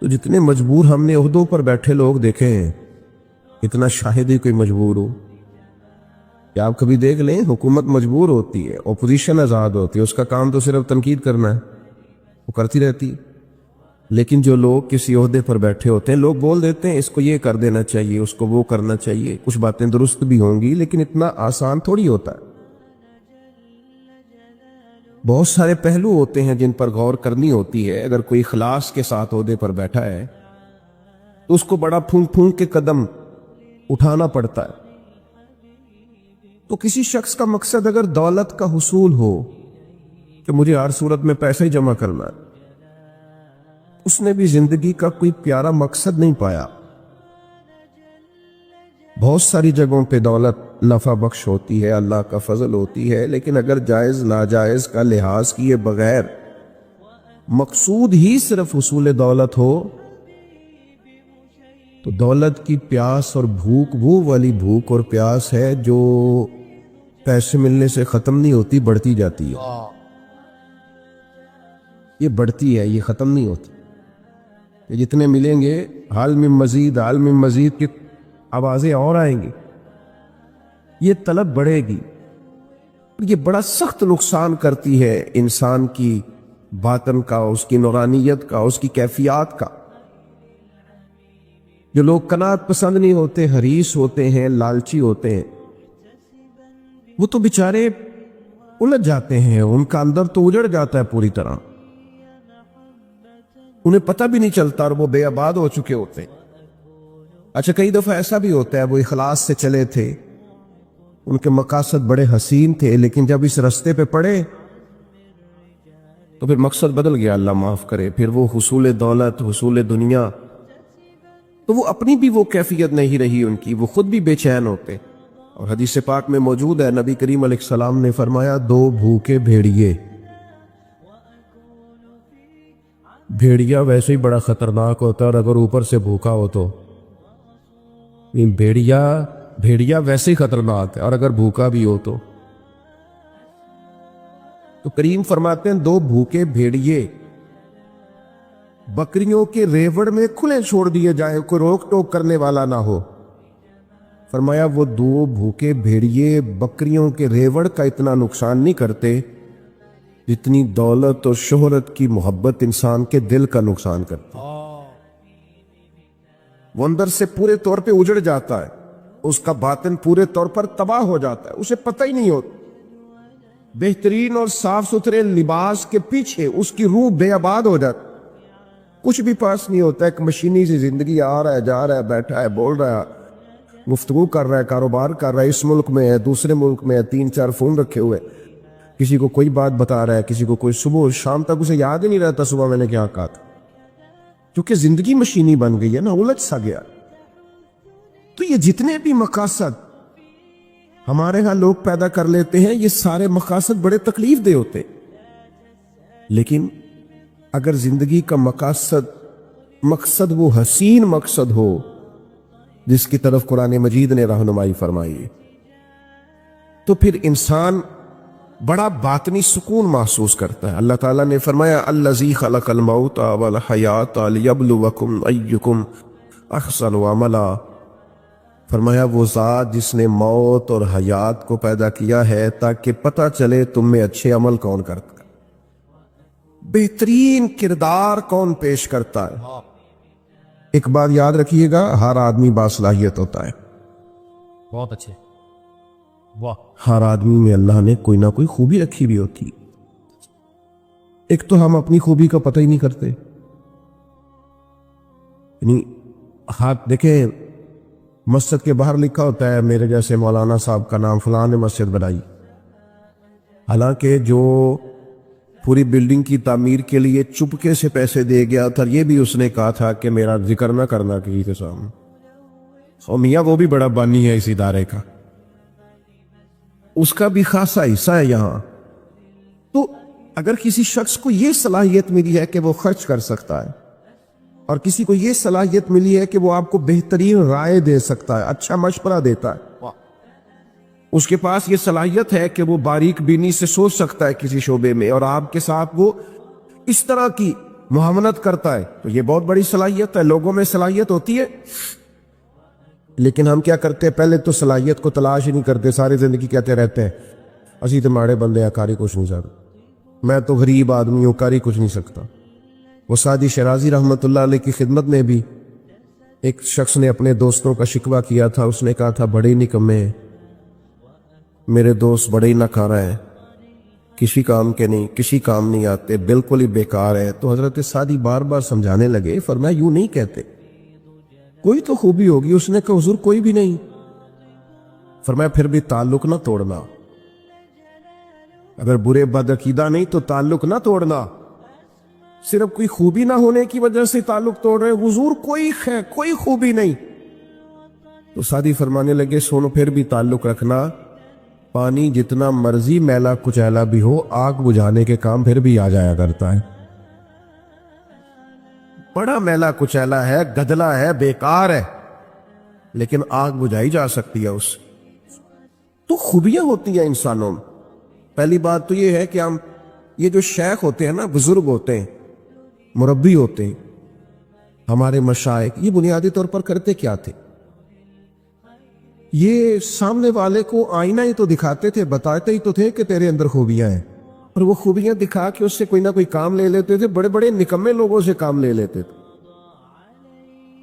تو جتنے مجبور ہم نے عہدوں پر بیٹھے لوگ دیکھے ہیں، اتنا شاہد ہی کوئی مجبور ہو؟ کیا آپ کبھی دیکھ لیں حکومت مجبور ہوتی ہے، اپوزیشن آزاد ہوتی ہے، اس کا کام تو صرف تنقید کرنا ہے، وہ کرتی رہتی ہے۔ لیکن جو لوگ کسی عہدے پر بیٹھے ہوتے ہیں، لوگ بول دیتے ہیں اس کو یہ کر دینا چاہیے، اس کو وہ کرنا چاہیے، کچھ باتیں درست بھی ہوں گی لیکن اتنا آسان تھوڑی ہوتا ہے۔ بہت سارے پہلو ہوتے ہیں جن پر غور کرنی ہوتی ہے۔ اگر کوئی اخلاص کے ساتھ عہدے پر بیٹھا ہے تو اس کو بڑا پھونک پھونک کے قدم اٹھانا پڑتا ہے۔ تو کسی شخص کا مقصد اگر دولت کا حصول ہو کہ مجھے ہر صورت میں پیسہ ہی جمع کرنا ہے، اس نے بھی زندگی کا کوئی پیارا مقصد نہیں پایا۔ بہت ساری جگہوں پہ دولت نفع بخش ہوتی ہے، اللہ کا فضل ہوتی ہے، لیکن اگر جائز ناجائز کا لحاظ کیے بغیر مقصود ہی صرف حصول دولت ہو تو دولت کی پیاس اور بھوک وہ والی بھوک اور پیاس ہے جو پیسے ملنے سے ختم نہیں ہوتی، بڑھتی جاتی ہے۔ یہ بڑھتی ہے، یہ ختم نہیں ہوتی۔ کہ جتنے ملیں گے حال میں مزید، حال میں مزید کی آوازیں اور آئیں گی، یہ طلب بڑھے گی۔ یہ بڑا سخت نقصان کرتی ہے انسان کی باطن کا، اس کی نورانیت کا، اس کی کیفیات کا۔ جو لوگ قناعت پسند نہیں ہوتے، حریص ہوتے ہیں، لالچی ہوتے ہیں، وہ تو بیچارے الجھ جاتے ہیں، ان کا اندر تو اجڑ جاتا ہے پوری طرح، انہیں پتہ بھی نہیں چلتا اور وہ بے آباد ہو چکے ہوتے ہیں۔ اچھا، کئی دفعہ ایسا بھی ہوتا ہے وہ اخلاص سے چلے تھے، ان کے مقاصد بڑے حسین تھے، لیکن جب اس رستے پہ پڑے تو پھر مقصد بدل گیا، اللہ معاف کرے، پھر وہ حصول دولت، حصول دنیا، تو وہ اپنی بھی وہ کیفیت نہیں رہی ان کی، وہ خود بھی بے چین ہوتے۔ اور حدیث پاک میں موجود ہے، نبی کریم علیہ السلام نے فرمایا، دو بھوکے بھیڑیے، بھیڑیا ویسے ہی بڑا خطرناک ہوتا ہے، اور اگر اوپر سے بھوکا ہو تو بھیڑیا ویسے ہی خطرناک ہے، اور اگر بھوکا بھی ہو تو کریم فرماتے ہیں دو بھوکے بھیڑیے بکریوں کے ریوڑ میں کھلے چھوڑ دیے جائیں، کوئی روک ٹوک کرنے والا نہ ہو۔ فرمایا وہ دو بھوکے بھیڑیے بکریوں کے ریوڑ کا اتنا نقصان نہیں کرتے جتنی دولت اور شہرت کی محبت انسان کے دل کا نقصان کرتی۔ وہ اندر سے پورے طور پہ اجڑ جاتا ہے، اس کا باطن پورے طور پر تباہ ہو جاتا ہے، اسے پتہ ہی نہیں ہوتا۔ بہترین اور صاف ستھرے لباس کے پیچھے اس کی روح بے آباد ہو جاتی، کچھ بھی پاس نہیں ہوتا، ایک مشینی سی زندگی، آ رہا ہے، جا رہا ہے، بیٹھا ہے، بول رہا ہے، گفتگو کر رہا ہے، کاروبار کر رہا ہے، اس ملک میں ہے، دوسرے ملک میں ہے، 3-4 فون رکھے ہوئے، کسی کو کوئی بات بتا رہا ہے، کسی کو کوئی، صبح شام تک اسے یاد ہی نہیں رہتا صبح میں نے کیا کہا تھا، کیونکہ زندگی مشینی بن گئی ہے نا، الجھ سا گیا۔ تو یہ جتنے بھی مقاصد ہمارے ہاں لوگ پیدا کر لیتے ہیں، یہ سارے مقاصد بڑے تکلیف دہ ہوتے، لیکن اگر زندگی کا مقصد وہ حسین مقصد ہو جس کی طرف قرآن مجید نے رہنمائی فرمائی، تو پھر انسان بڑا باطنی سکون محسوس کرتا ہے۔ اللہ تعالیٰ نے فرمایا الذی خلق الموت والحیات لیبلوکم ایکم احسن عملا، فرمایا وہ ذات جس نے موت اور حیات کو پیدا کیا ہے تاکہ پتہ چلے تم میں اچھے عمل کون کرتا ہے، بہترین کردار کون پیش کرتا ہے۔ ایک بات یاد رکھیے گا، ہر آدمی باصلاحیت ہوتا ہے، بہت اچھے، واہ، ہر آدمی میں اللہ نے کوئی نہ کوئی خوبی رکھی بھی ہوتی۔ ایک تو ہم اپنی خوبی کا پتہ ہی نہیں کرتے، یعنی ہاتھ دیکھیں، مسجد کے باہر لکھا ہوتا ہے میرے جیسے مولانا صاحب کا نام، فلاں نے مسجد بنائی، حالانکہ جو پوری بلڈنگ کی تعمیر کے لیے چپکے سے پیسے دے گیا تھا، یہ بھی اس نے کہا تھا کہ میرا ذکر نہ کرنا کسی کے سامنے، اور میاں وہ بھی بڑا بانی ہے اس ادارے کا، اس کا بھی خاصا حصہ ہے یہاں۔ تو اگر کسی شخص کو یہ صلاحیت ملی ہے کہ وہ خرچ کر سکتا ہے، اور کسی کو یہ صلاحیت ملی ہے کہ وہ آپ کو بہترین رائے دے سکتا ہے، اچھا مشورہ دیتا ہے، اس کے پاس یہ صلاحیت ہے کہ وہ باریک بینی سے سوچ سکتا ہے کسی شعبے میں، اور آپ کے ساتھ وہ اس طرح کی معاونت کرتا ہے تو یہ بہت بڑی صلاحیت ہے، لوگوں میں صلاحیت ہوتی ہے. لیکن ہم کیا کرتے ہیں، پہلے تو صلاحیت کو تلاش ہی نہیں کرتے، ساری زندگی کہتے رہتے ہیں اسی تو ماڑے بندے ہیں، کاری کچھ نہیں سکتا، میں تو غریب آدمی ہوں، کاری کچھ نہیں سکتا. وہ سعدی شرازی رحمۃ اللہ علیہ کی خدمت میں بھی ایک شخص نے اپنے دوستوں کا شکوہ کیا تھا. اس نے کہا تھا بڑے نکمے ہیں میرے دوست، بڑے ہی ناکارہ ہیں، کسی کام کے نہیں، کسی کام نہیں آتے، بالکل ہی بیکار ہے. تو حضرت سعدی بار بار سمجھانے لگے، فرمایا یوں نہیں کہتے، کوئی تو خوبی ہوگی. اس نے کہا حضور کوئی بھی نہیں. فرمایا پھر بھی تعلق نہ توڑنا، اگر برے بدعقیدہ نہیں تو تعلق نہ توڑنا. صرف کوئی خوبی نہ ہونے کی وجہ سے تعلق توڑ رہے، حضور کوئی خوبی نہیں. تو سعدی فرمانے لگے سنو پھر بھی تعلق رکھنا، پانی جتنا مرضی میلا کچیلا بھی ہو، آگ بجھانے کے کام پھر بھی آ جایا کرتا ہے. بڑا میلا کچیلا ہے، گدلا ہے، بیکار ہے، لیکن آگ بجھائی جا سکتی ہے اس سے. تو خوبیاں ہوتی ہیں انسانوں میں. پہلی بات تو یہ ہے کہ ہم یہ جو شیخ ہوتے ہیں نا، بزرگ ہوتے ہیں، مربی ہوتے ہیں، ہمارے مشائخ، یہ بنیادی طور پر کرتے کیا تھے؟ یہ سامنے والے کو آئینہ ہی تو دکھاتے تھے، بتاتے ہی تو تھے کہ تیرے اندر خوبیاں ہیں، اور وہ خوبیاں دکھا کے اس سے کوئی نہ کوئی کام لے لیتے تھے. بڑے بڑے نکمے لوگوں سے کام لے لیتے تھے،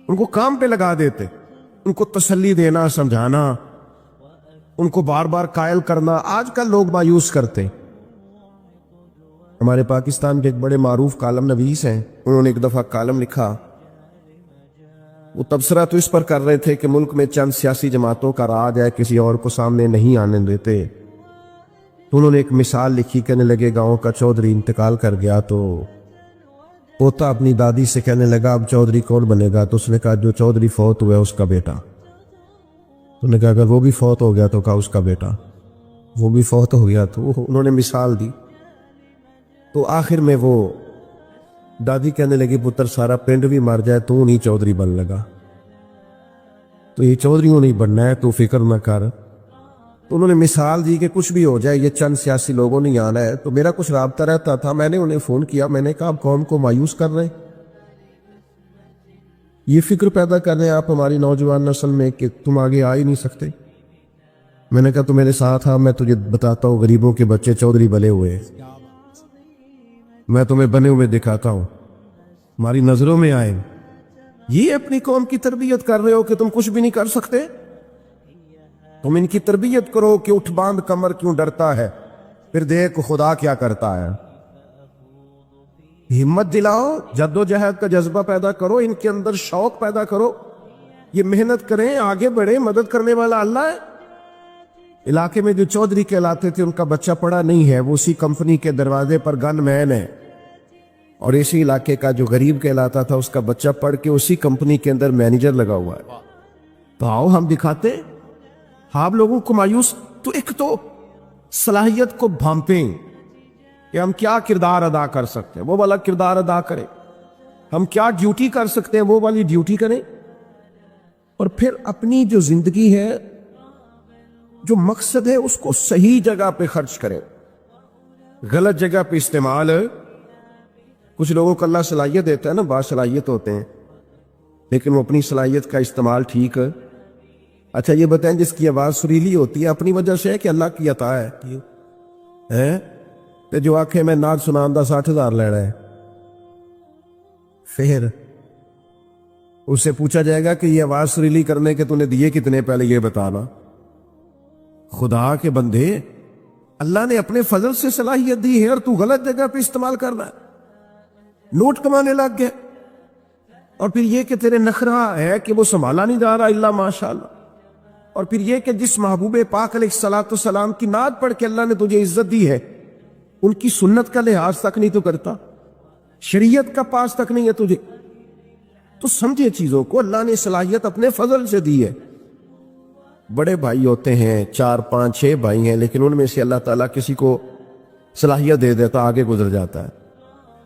ان کو کام پہ لگا دیتے، ان کو تسلی دینا، سمجھانا، ان کو بار بار قائل کرنا. آج کل لوگ مایوس کرتے. ہمارے پاکستان کے ایک بڑے معروف کالم نویس ہیں، انہوں نے ایک دفعہ کالم لکھا. وہ تبصرہ تو اس پر کر رہے تھے کہ ملک میں چند سیاسی جماعتوں کا راج ہے، کسی اور کو سامنے نہیں آنے دیتے. تو انہوں نے ایک مثال لکھی، کہنے لگے گاؤں کا چودھری انتقال کر گیا تو پوتا اپنی دادی سے کہنے لگا اب چودھری کون بنے گا؟ تو اس نے کہا جو چودھری فوت ہوا ہے اس کا بیٹا. تو انہوں نے کہا اگر وہ بھی فوت ہو گیا تو کہا اس کا بیٹا. وہ بھی فوت ہو گیا تو انہوں نے مثال دی. تو آخر میں وہ دادی کہنے لگی پتر سارا پنڈ بھی مر جائے تو نہیں چودھری بن لگا، تو یہ چودھریوں نہیں بننا ہے، تو فکر نہ کر. تو انہوں نے مثال دی کہ کچھ بھی ہو جائے یہ چند سیاسی لوگوں نے آنا ہے. تو میرا کچھ رابطہ رہتا تھا، میں نے انہیں فون کیا، میں نے کہا آپ قوم کو مایوس کر رہے ہیں، یہ فکر پیدا کر رہے ہیں آپ ہماری نوجوان نسل میں کہ تم آگے آ ہی نہیں سکتے. میں نے کہا تو میرے ساتھ میں تجھے بتاتا ہوں غریبوں کے بچے چودھری بنے ہوئے ہیں، میں تمہیں بنے ہوئے دکھاتا ہوں، ہماری نظروں میں آئے. یہ اپنی قوم کی تربیت کر رہے ہو کہ تم کچھ بھی نہیں کر سکتے. تم ان کی تربیت کرو کہ اٹھ باندھ کمر کیوں ڈرتا ہے، پھر دیکھ خدا کیا کرتا ہے. ہمت دلاؤ، جد و جہد کا جذبہ پیدا کرو، ان کے اندر شوق پیدا کرو، یہ محنت کریں، آگے بڑھیں. مدد کرنے والا اللہ ہے. علاقے میں جو چودھری کہلاتے تھے ان کا بچہ پڑھا نہیں ہے، وہ اسی کمپنی کے دروازے پر گن مین ہے. اور اسی علاقے کا جو غریب کہلاتا تھا اس کا بچہ پڑھ کے اسی کمپنی کے اندر مینیجر لگا ہوا ہے. تو آؤ ہم دکھاتے ہیں. آپ لوگوں کو مایوس، تو ایک تو صلاحیت کو بھانپیں کہ ہم کیا کردار ادا کر سکتے ہیں، وہ والا کردار ادا کریں. ہم کیا ڈیوٹی کر سکتے ہیں، وہ والی ڈیوٹی کریں. اور پھر اپنی جو زندگی ہے، جو مقصد ہے، اس کو صحیح جگہ پہ خرچ کریں. غلط جگہ پہ استعمال. کچھ لوگوں کو اللہ صلاحیت دیتا ہے نا، باصلاحیت ہوتے ہیں، لیکن وہ اپنی صلاحیت کا استعمال ٹھیک ہے. اچھا یہ بتائیں جس کی آواز سریلی ہوتی ہے اپنی وجہ سے ہے کہ اللہ کی عطا ہے؟ تو جو آنکھیں میں نعت سنان دا 60,000 لے رہا ہے، پھر اس سے پوچھا جائے گا کہ یہ آواز سریلی کرنے کے تو نے دیے کتنے، پہلے یہ بتانا. خدا کے بندے، اللہ نے اپنے فضل سے صلاحیت دی ہے اور تو غلط جگہ پہ استعمال کر رہا ہے، نوٹ کمانے لگ گیا. اور پھر یہ کہ تیرے نخرہ ہے کہ وہ سنبھالا نہیں جا رہا الا ماشاءاللہ. اور پھر یہ کہ جس محبوب پاک علیہ الصلوۃ والسلام کی نعت پڑھ کے اللہ نے تجھے عزت دی ہے، ان کی سنت کا لحاظ تک نہیں تو کرتا، شریعت کا پاس تک نہیں ہے تجھے. تو سمجھے چیزوں کو، اللہ نے صلاحیت اپنے فضل سے دی ہے. بڑے بھائی ہوتے ہیں، 4 5 6 بھائی ہیں، لیکن ان میں سے اللہ تعالیٰ کسی کو صلاحیت دے دیتا، آگے گزر جاتا ہے.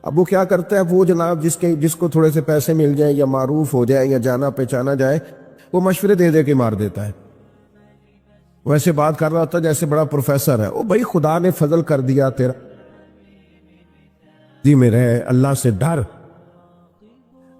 اب وہ کیا کرتا ہے، وہ جناب جس کو تھوڑے سے پیسے مل جائیں یا معروف ہو جائے یا جانا پہچانا جائے، وہ مشورے دے دے کے مار دیتا ہے. وہ ایسے بات کر رہا ہوتا جیسے بڑا پروفیسر ہے. او بھائی خدا نے فضل کر دیا تیرا، جی میں رہے، اللہ سے ڈر،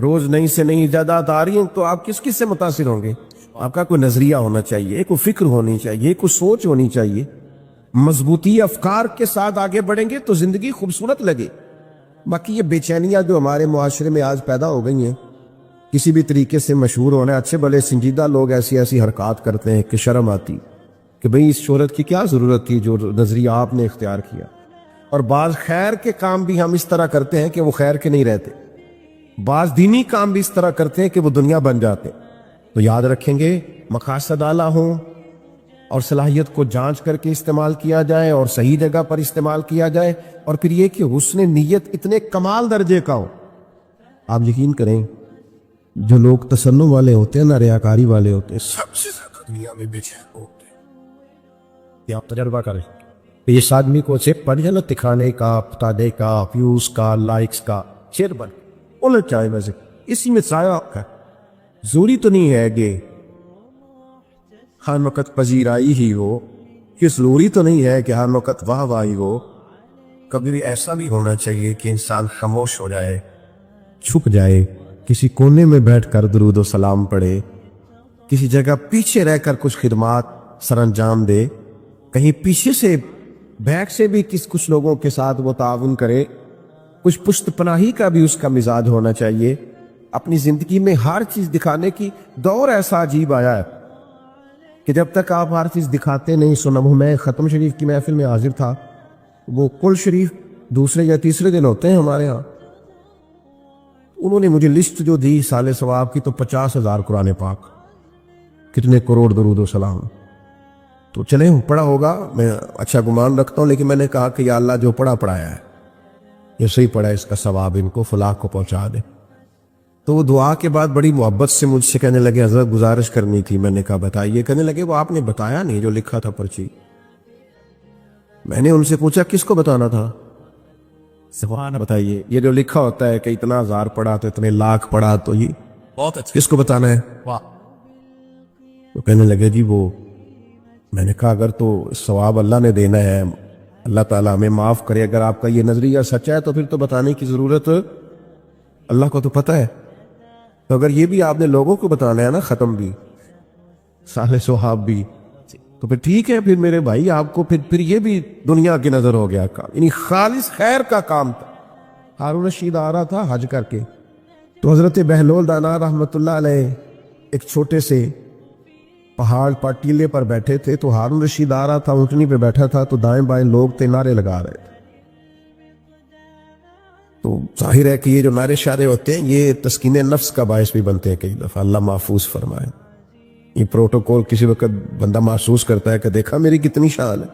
روز نئی سے نئی ایجادات آ رہی ہیں تو آپ کس سے متاثر ہوں گے؟ آپ کا کوئی نظریہ ہونا چاہیے، کوئی فکر ہونی چاہیے، کوئی سوچ ہونی چاہیے. مضبوطی افکار کے ساتھ آگے بڑھیں گے تو زندگی خوبصورت لگے. باقی یہ بے چینیاں جو ہمارے معاشرے میں آج پیدا ہو گئی ہیں، کسی بھی طریقے سے مشہور ہونا، اچھے بھلے سنجیدہ لوگ ایسی حرکات کرتے ہیں کہ شرم آتی کہ بھئی اس شہرت کی کیا ضرورت تھی جو نظریہ آپ نے اختیار کیا. اور بعض خیر کے کام بھی ہم اس طرح کرتے ہیں کہ وہ خیر کے نہیں رہتے، بعض دینی کام بھی اس طرح کرتے ہیں کہ وہ دنیا بن جاتے ہیں. تو یاد رکھیں گے مقاصد اعلیٰ ہوں اور صلاحیت کو جانچ کر کے استعمال کیا جائے اور صحیح جگہ پر استعمال کیا جائے، اور پھر یہ کہ حسن نیت اتنے کمال درجے کا ہو. آپ یقین کریں جو لوگ تسنم والے ہوتے ہیں نا، ریاکاری والے ہوتے ہیں، سب سے زیادہ دنیا میں بے چین ہوتے ہیں. یہ آپ تجربہ کریں. اس آدمی کو صرف پڑھنا دکھانے کا، پتانے کا، ویوز کا، لائکس کا شیر بن انہیں چاہے ویسے اسی میں سایہ ہے. ضروری تو نہیں ہے کہ ہر وقت پذیرائی ہی ہو، کہ ضروری تو نہیں ہے کہ ہر وقت واہ واہی ہو. کبھی بھی ایسا بھی ہونا چاہیے کہ انسان خاموش ہو جائے، چھپ جائے، کسی کونے میں بیٹھ کر درود و سلام پڑھے، کسی جگہ پیچھے رہ کر کچھ خدمات سر انجام دے، کہیں پیچھے سے بیک سے بھی کچھ لوگوں کے ساتھ وہ تعاون کرے. کچھ پشت پناہی کا بھی اس کا مزاج ہونا چاہیے. اپنی زندگی میں ہر چیز دکھانے کی دور ایسا عجیب آیا ہے کہ جب تک آپ ہر چیز دکھاتے نہیں. میں ختم شریف کی محفل میں حاضر تھا. وہ کل شریف دوسرے یا تیسرے دن ہوتے ہیں ہمارے ہاں. انہوں نے مجھے لسٹ جو دی سال ثواب کی تو 50,000 قرآن پاک، کتنے کروڑ درود و سلام. تو چلے پڑھا ہوگا، میں اچھا گمان رکھتا ہوں، لیکن میں نے کہا کہ یا اللہ جو پڑھایا ہے یہ صحیح پڑھا ہے، اس کا ثواب ان کو فلاح کو پہنچا دے. تو وہ دعا کے بعد بڑی محبت سے مجھ سے کہنے لگے حضرت گزارش کرنی تھی. میں نے کہا بتائیے. کہنے لگے وہ آپ نے بتایا نہیں جو لکھا تھا پرچی. میں نے ان سے پوچھا کس کو بتانا تھا؟ سبحان بتائیے یہ جو لکھا ہوتا ہے کہ اتنا 1000 پڑھا تو اتنے لاکھ پڑھا تو یہ بہت اچھا. کس کو بتانا ہے؟ واہ. تو کہنے لگے جی وہ. میں نے کہا اگر تو ثواب اللہ نے دینا ہے، اللہ تعالیٰ ہمیں معاف کرے، اگر آپ کا یہ نظریہ سچا ہے تو پھر تو بتانے کی ضرورت اللہ کو تو پتہ ہے. تو اگر یہ بھی آپ نے لوگوں کو بتانا ہے نا، ختم بھی سال ثواب بھی، تو پھر ٹھیک ہے. پھر میرے بھائی آپ کو پھر یہ بھی دنیا کی نظر ہو گیا کام، یعنی خالص خیر کا کام تھا. ہارون رشید آ رہا تھا حج کر کے، تو حضرت بہلول دانا رحمۃ اللہ علیہ ایک چھوٹے سے پہاڑ پر ٹیلے پر بیٹھے تھے. تو ہارون رشید آ رہا تھا، اونٹنی پہ بیٹھا تھا، تو دائیں بائیں لوگ تھے نعرے لگا رہے تھے. تو ظاہر ہے کہ یہ جو نعرے شعرے ہوتے ہیں یہ تسکین نفس کا باعث بھی بنتے ہیں کئی دفعہ، اللہ محفوظ فرمائے. یہ پروٹوکول کسی وقت بندہ محسوس کرتا ہے کہ دیکھا میری کتنی شان ہے،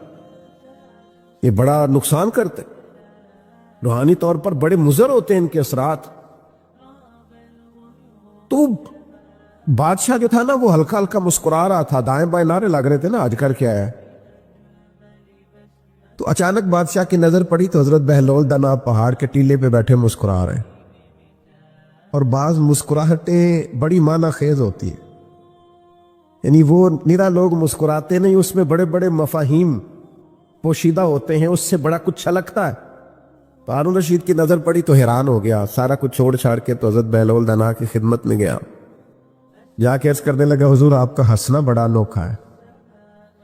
یہ بڑا نقصان کرتے ہیں. روحانی طور پر بڑے مضر ہوتے ہیں ان کے اثرات. تو بادشاہ جو تھا نا وہ ہلکا ہلکا مسکرا رہا تھا، دائیں بائیں نعرے لگ رہے تھے نا، آج کر کے آیا ہے. تو اچانک بادشاہ کی نظر پڑی تو حضرت بہلول دانا پہاڑ کے ٹیلے پہ بیٹھے مسکرا رہے ہیں. اور بعض مسکراہٹیں بڑی معنی خیز ہوتی ہیں، یعنی وہ نرا لوگ مسکراتے نہیں، اس میں بڑے بڑے مفاہیم پوشیدہ ہوتے ہیں، اس سے بڑا کچھ چھلکتا ہے. تو ہارون رشید کی نظر پڑی تو حیران ہو گیا، سارا کچھ چھوڑ چھاڑ کے تو حضرت بہلول دانا کی خدمت میں گیا. جا کے عرض کرنے لگا حضور آپ کا ہنسنا بڑا انوکھا ہے،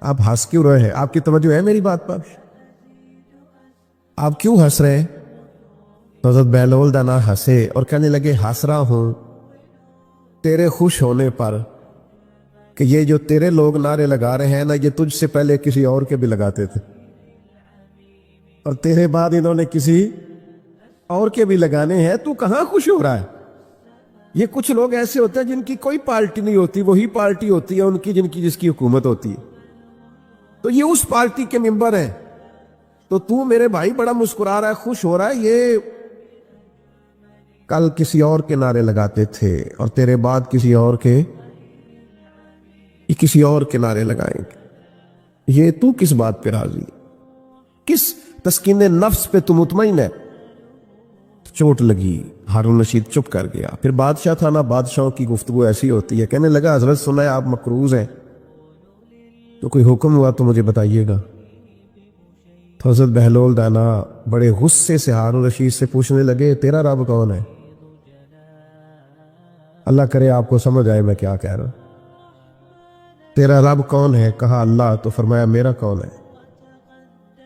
آپ ہنس کیوں رہے ہیں؟ آپ کی توجہ ہے میری بات پر؟ آپ کیوں ہنس رہے ہیں؟ تو حضرت بہلول دانا ہنسے اور کہنے لگے ہنس رہا ہوں تیرے خوش ہونے پر کہ یہ جو تیرے لوگ نعرے لگا رہے ہیں نا، یہ تجھ سے پہلے کسی اور کے بھی لگاتے تھے، اور تیرے بعد انہوں نے کسی اور کے بھی لگانے ہیں. تو کہاں خوش ہو رہا ہے؟ یہ کچھ لوگ ایسے ہوتے ہیں جن کی کوئی پارٹی نہیں ہوتی، وہی پارٹی ہوتی ہے ان کی جس کی حکومت ہوتی ہے، تو یہ اس پارٹی کے ممبر ہیں. تو میرے بھائی بڑا مسکرا رہا ہے، خوش ہو رہا ہے، یہ کل کسی اور کے نعرے لگاتے تھے اور تیرے بعد کسی اور کے نعرے لگائیں گے. یہ تو کس بات پہ راضی، کس تسکین نفس پہ تو مطمئن ہے؟ چوٹ لگی، ہارون رشید چپ کر گیا. پھر بادشاہ تھا نا، بادشاہوں کی گفتگو ایسی ہوتی ہے. کہنے لگا حضرت سنا ہے آپ مقروض ہیں، تو کوئی حکم ہوا تو مجھے بتائیے گا. تو حضرت بہلول دانا بڑے غصے سے ہارون رشید سے پوچھنے لگے تیرا رب کون ہے؟ اللہ کرے آپ کو سمجھ آئے میں کیا کہہ رہا ہوں۔ تیرا رب کون ہے؟ کہا اللہ، تو فرمایا میرا کون ہے؟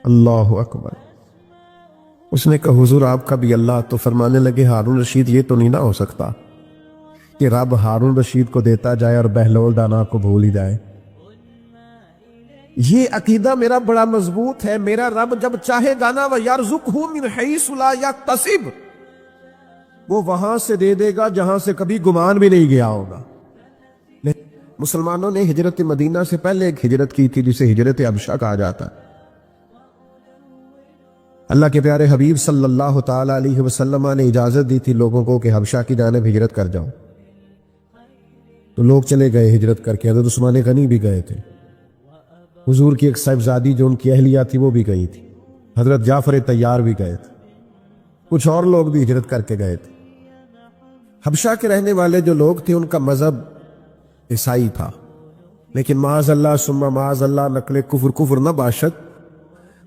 اللہ اکبر۔ اس نے کہا حضور آپ کا بھی اللہ، تو فرمانے لگے ہارون رشید یہ تو نہیں نہ ہو سکتا کہ رب ہارون رشید کو دیتا جائے اور بہلول دانا کو بھول ہی جائے۔ یہ عقیدہ میرا بڑا مضبوط ہے، میرا رب جب چاہے گا نا وَيَرْزُقْهُ مِنْ حَيْثُ لَا يَحْتَسِبُ، وہ وہاں سے دے دے گا جہاں سے کبھی گمان بھی نہیں گیا ہوگا۔ مسلمانوں نے ہجرت مدینہ سے پہلے ایک ہجرت کی تھی جسے ہجرت حبشہ کہا جاتا ہے۔ اللہ کے پیارے حبیب صلی اللہ تعالی علیہ وسلم نے اجازت دی تھی لوگوں کو کہ حبشہ کی جانب ہجرت کر جاؤ، تو لوگ چلے گئے ہجرت کر کے۔ حضرت عثمان غنی بھی گئے تھے، حضور کی ایک صاحبزادی جو ان کی اہلیہ تھی وہ بھی گئی تھی، حضرت جعفر طیار بھی گئے تھے، کچھ اور لوگ بھی ہجرت کر کے گئے تھے۔ حبشہ کے رہنے والے جو لوگ تھے ان کا مذہب عیسائی تھا، لیکن معاذ اللہ ثم معاذ اللہ نقل کفر نہ باشد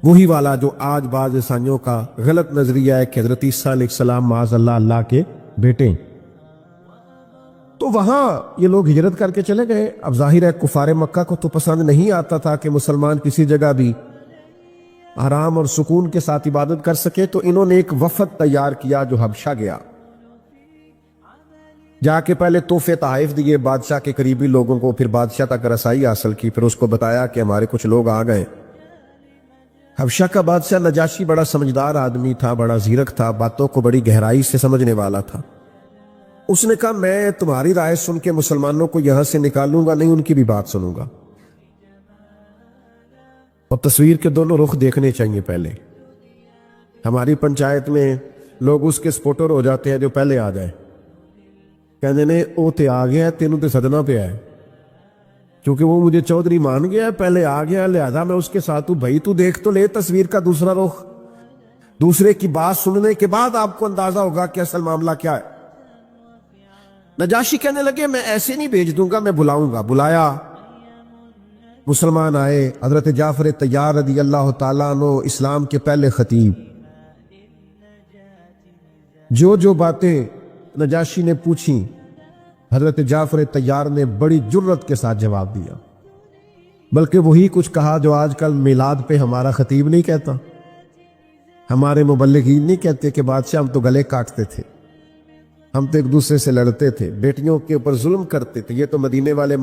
وہی والا جو آج بعض عیسائیوں کا غلط نظریہ ہے کہ حضرت عیسیٰ علیہ السلام معاذ اللہ اللہ کے بیٹے ہیں۔ تو وہاں یہ لوگ ہجرت کر کے چلے گئے۔ اب ظاہر ہے کفار مکہ کو تو پسند نہیں آتا تھا کہ مسلمان کسی جگہ بھی آرام اور سکون کے ساتھ عبادت کر سکے، تو انہوں نے ایک وفد تیار کیا جو حبشہ گیا، جا کے پہلے تحفے تحائف دیے بادشاہ کے قریبی لوگوں کو، پھر بادشاہ تک رسائی حاصل کی، پھر اس کو بتایا کہ ہمارے کچھ لوگ آ گئے۔ حبشہ کا بادشاہ نجاشی بڑا سمجھدار آدمی تھا، بڑا زیرک تھا، باتوں کو بڑی گہرائی سے سمجھنے والا تھا۔ اس نے کہا میں تمہاری رائے سن کے مسلمانوں کو یہاں سے نکالوں گا نہیں، ان کی بھی بات سنوں گا، اور تصویر کے دونوں رخ دیکھنے چاہیے۔ پہلے ہماری پنچایت میں لوگ اس کے سپورٹر ہو جاتے ہیں جو پہلے آ جائے، کہنے نے او تے آ گیا، تینوں تے صدنا پہ آئے، کیونکہ وہ مجھے چودھری مان گیا، پہلے آ گیا، لہذا میں اس کے ساتھ ہوں۔ بھائی تو دیکھ تو لے تصویر کا دوسرا رخ، دوسرے کی بات سننے کے بعد آپ کو اندازہ ہوگا کہ اصل معاملہ کیا ہے۔ نجاشی کہنے لگے میں ایسے نہیں بھیج دوں گا، میں بلاؤں گا۔ بلایا، مسلمان آئے، حضرت جعفر طیار رضی اللہ تعالیٰ عنہ اسلام کے پہلے خطیب، جو باتیں نجاشی نے پوچھی حضرت جعفر طیار نے بڑی جرت کے ساتھ جواب دیا، بلکہ وہی کچھ کہا جو آج کل میلاد پہ ہمارا خطیب نہیں کہتا، ہمارے مبلغین نہیں کہتے کہ بادشاہ ہم تو گلے کاٹتے تھے، ہم تو ایک دوسرے سے لڑتے تھے، بیٹیوں کے اوپر ظلم کرتے تھے، یہ تو مدینے والے